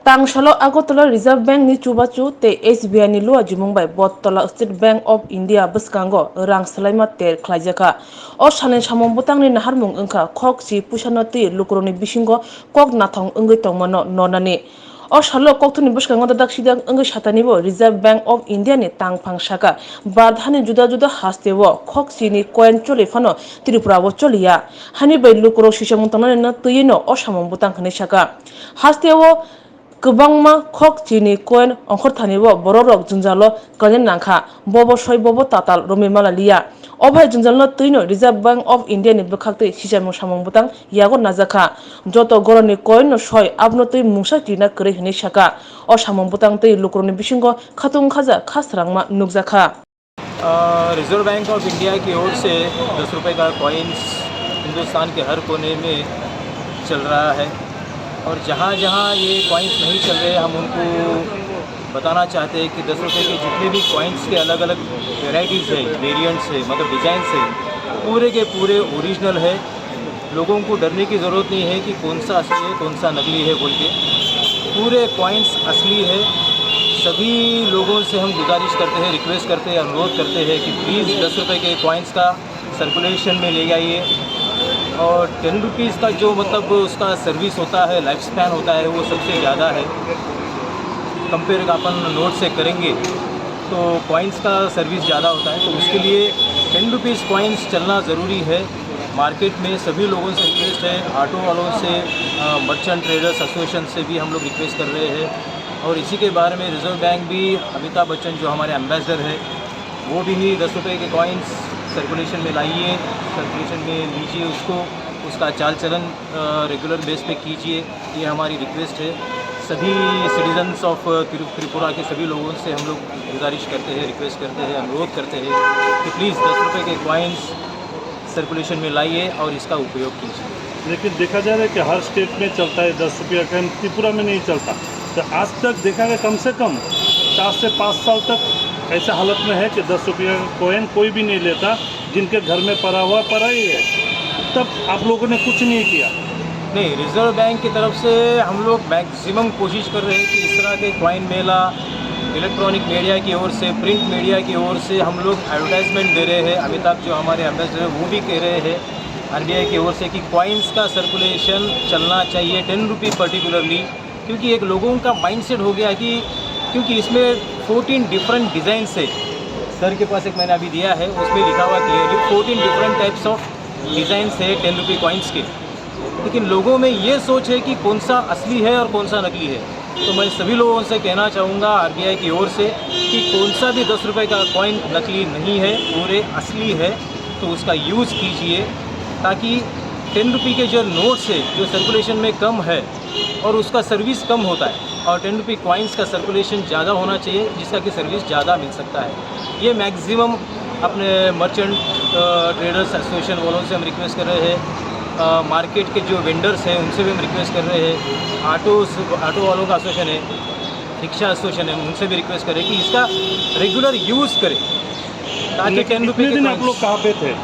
Tangsalo Agotala Reserve Bank ni chubachu te SBI ni lua jimungbai Bottala State Bank of India buskango rang salaima ter khlaijaka o sanen samong butang ni naharmung engka khok si pusanoti lukroni bisingo kok nathong engoi tongmano nonani o salo koktuni buskango dadak sidang engoi satanibo Reserve Bank of India ni tangphang saka badhani juda juda hastewo khok si ni coin chole phano Tripura bo choliya hani bai lukro sisamung tangna na tuyino o samong butang khani saka hastewo Kubangma khok chini coin ongkhor thanibo bororok junjalo kanen nangkha bobo soi bobo tatal romimala liya obai junjalno tuino Reserve Bank of India ni bkhakte sisamung samung butang yago najakha joto goroni coin no soi abno tui mungsa tina kre hini saka o samung butang tui lukroni bisingo khatung khaja khasrangma nukjakha reserve bank of India की ओर से 10 रुपये का coins Hindustan के हर कोने में चल रहा है और जहाँ जहाँ ये कॉइन्स नहीं चल रहे हम उनको बताना चाहते हैं कि 10 रुपये के जितने भी कॉइन्स के अलग अलग वेराइटीज़ है, वेरिएंट्स है, मतलब डिज़ाइंस है, पूरे के पूरे ओरिजिनल है। लोगों को डरने की ज़रूरत नहीं है कि कौन सा असली है कौन सा नकली है बोल के, पूरे कॉइन्स असली है। सभी लोगों से हम गुजारिश करते हैं, रिक्वेस्ट करते हैं, अनुरोध करते हैं कि प्लीज़ 10 रुपये के कॉइन्स का सर्कुलेशन में ले आइए और 10 रुपीज़ का जो मतलब उसका सर्विस होता है, लाइफ स्पैन होता है, वो सबसे ज़्यादा है। कंपेयर अपन नोट से करेंगे तो कॉइन्स का सर्विस ज़्यादा होता है, तो उसके लिए 10 रुपीज़ कॉइन्स चलना ज़रूरी है। मार्केट में सभी लोगों से रिक्वेस्ट है, ऑटो वालों से, मर्चेंट ट्रेडर्स एसोसिएशन से भी हम लोग रिक्वेस्ट कर रहे हैं। और इसी के बारे में रिजर्व बैंक भी अमिताभ बच्चन जो हमारे एम्बेसडर है वो भी 10 रुपये के कॉइन्स सर्कुलेशन में लाइए, सर्कुलेशन में लीजिए उसको, उसका चाल चलन रेगुलर बेस पे कीजिए, ये हमारी रिक्वेस्ट है। सभी सिटीजन्स ऑफ त्रिपुरा के सभी लोगों से हम लोग गुजारिश करते हैं, रिक्वेस्ट करते हैं, अनुरोध करते हैं कि प्लीज़ 10 रुपये के कॉइन्स सर्कुलेशन में लाइए और इसका उपयोग कीजिए। लेकिन देखा जा रहा है कि हर स्टेट में चलता है 10 रुपये का, त्रिपुरा में नहीं चलता। तो आज तक देखा गया कम से कम 4 से 5 साल तक ऐसा हालत में है कि 10 रुपये का कॉइन कोई भी नहीं लेता, जिनके घर में पड़ा ही है। तब आप लोगों ने कुछ नहीं किया? नहीं, रिजर्व बैंक की तरफ से हम लोग मैक्सिमम कोशिश कर रहे हैं कि इस तरह के कॉइन मेला इलेक्ट्रॉनिक मीडिया की ओर से, प्रिंट मीडिया की ओर से हम लोग एडवर्टाइजमेंट दे रहे हैं। अमिताभ जो हमारे एम्बेसडर है वो भी कह रहे हैं आरबीआई की ओर से कि कॉइन्स का सर्कुलेशन चलना चाहिए, 10 रुपये पर्टिकुलरली, क्योंकि एक लोगों का माइंडसेट हो गया कि क्योंकि इसमें 14 डिफरेंट डिज़ाइन से, सर के पास एक मैंने अभी दिया है उसमें लिखा हुआ clearly 14 different types of design है 10 रुपये कॉइन्स के। लेकिन लोगों में ये सोच है कि कौन सा असली है और कौन सा नकली है। तो मैं सभी लोगों से कहना चाहूँगा आरबीआई की ओर से कि कौन सा भी 10 रुपये का कॉइन नकली नहीं है, पूरे असली है, तो उसका यूज़ कीजिए ताकि 10 रुपये के जो नोट्स है जो सर्कुलेशन में कम है और उसका सर्विस कम होता है, और 10 रुपये कॉइन्स का सर्कुलेशन ज़्यादा होना चाहिए जिसका कि सर्विस ज़्यादा मिल सकता है। ये मैक्सिमम अपने मर्चेंट ट्रेडर्स एसोसिएशन वालों से हम रिक्वेस्ट कर रहे हैं, मार्केट के जो वेंडर्स हैं उनसे भी हम रिक्वेस्ट कर रहे हैं, ऑटो वालों का एसोसिएशन है, रिक्शा एसोसिएशन है, उनसे भी रिक्वेस्ट करें कि इसका रेगुलर यूज़ करें ताकि 10 रुपये दिन आप लोग कहाँ पे थे?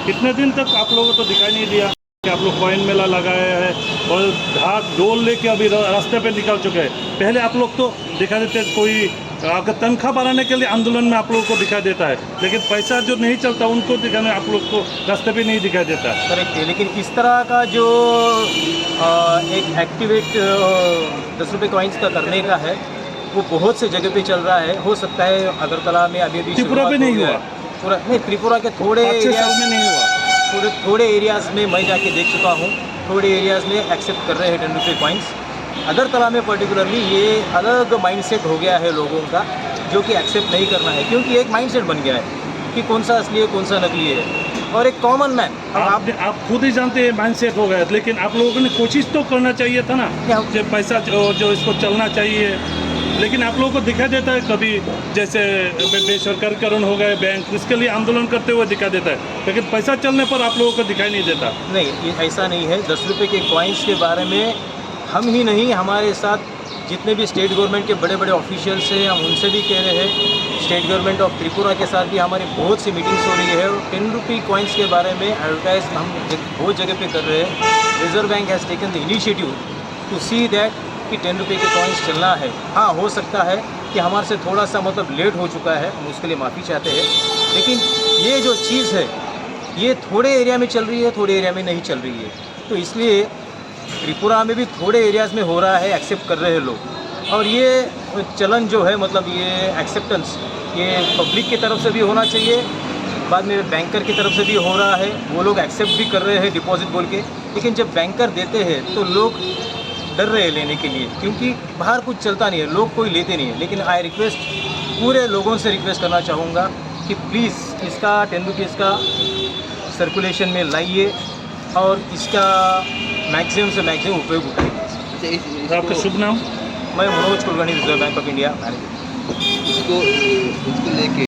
कितने दिन तक आप लोगों को दिखाई नहीं दिया कि आप लोग कॉइन मेला लगाए हैं और ढाक डोल लेके अभी रास्ते पे निकल चुके हैं? पहले आप लोग तो दिखा देते, कोई अगर तनख्वाह बढ़ाने के लिए आंदोलन में आप लोगों को दिखाई देता है, लेकिन पैसा जो नहीं चलता उनको दिखाने आप लोग को रास्ते पे नहीं दिखाई देता। करेक्ट है, लेकिन इस तरह का जो एक एक्टिवेट 10 रुपये कॉइन्स का करने का है वो बहुत से जगह पे चल रहा है। हो सकता है अगरतला में अभी त्रिपुरा पे नहीं हुआ, पूरा नहीं, त्रिपुरा के थोड़े एरियाज में नहीं हुआ, थोड़े एरियाज़ में मैं जाके देख चुका हूँ, थोड़े एरियाज़ में एक्सेप्ट कर रहे हैं 10 रुपये कॉइन्स। अगरतला में पर्टिकुलरली ये अलग माइंडसेट हो गया है लोगों का जो कि एक्सेप्ट नहीं करना है, क्योंकि एक माइंडसेट बन गया है कि कौन सा असली है कौन सा नकली है। और एक कॉमन मैन, आप खुद ही जानते हैं माइंडसेट हो गया, लेकिन आप लोगों ने कोशिश तो करना चाहिए था ना, जब पैसा जो इसको चलना चाहिए। लेकिन आप लोगों को दिखाई देता है कभी जैसे बेसरकारीकरण हो गए बैंक, इसके लिए आंदोलन करते हुए दिखाई देता है, लेकिन पैसा चलने पर आप लोगों को दिखाई नहीं देता। नहीं, ऐसा नहीं है। 10 रुपये के कॉइन्स के बारे में हम ही नहीं, हमारे साथ जितने भी स्टेट गवर्नमेंट के बड़े बड़े ऑफिशियल्स हैं हम उनसे भी कह रहे हैं। स्टेट गवर्नमेंट ऑफ त्रिपुरा के साथ भी हमारी बहुत सी मीटिंग्स हो रही है और 10 रुपये कॉइन्स के बारे में एडवर्टाइज हम बहुत जगह पे कर रहे हैं। Reserve bank has taken the initiative to see that कि 10 रुपये के कॉइन्स चलना है। हाँ, हो सकता है कि हमारे से थोड़ा सा मतलब लेट हो चुका है, हम उसके लिए माफ़ी चाहते हैं। लेकिन ये जो चीज़ है ये थोड़े एरिया में चल रही है, थोड़े एरिया में नहीं चल रही है। तो इसलिए त्रिपुरा में भी थोड़े एरियाज़ में हो रहा है, एक्सेप्ट कर रहे हैं लोग। और ये चलन जो है मतलब ये एक्सेप्टेंस ये पब्लिक की तरफ से भी होना चाहिए, बाद में बैंकर की तरफ से भी हो रहा है, वो लोग एक्सेप्ट भी कर रहे हैं डिपॉजिट बोल के। लेकिन जब बैंकर देते हैं तो लोग डर रहे हैं लेने के लिए, क्योंकि बाहर कुछ चलता नहीं है, लोग कोई लेते नहीं है। लेकिन आई रिक्वेस्ट, पूरे लोगों से रिक्वेस्ट करना चाहूँगा कि प्लीज़ इसका 10 रुपीज़ का सर्कुलेशन में लाइए और इसका मैक्सिमम से मैक्सिमम उपयोग उठाइए। तो आपका शुभ नाम? मैं Manoj Kulkarni, reserve bank of India manager. इसको लेके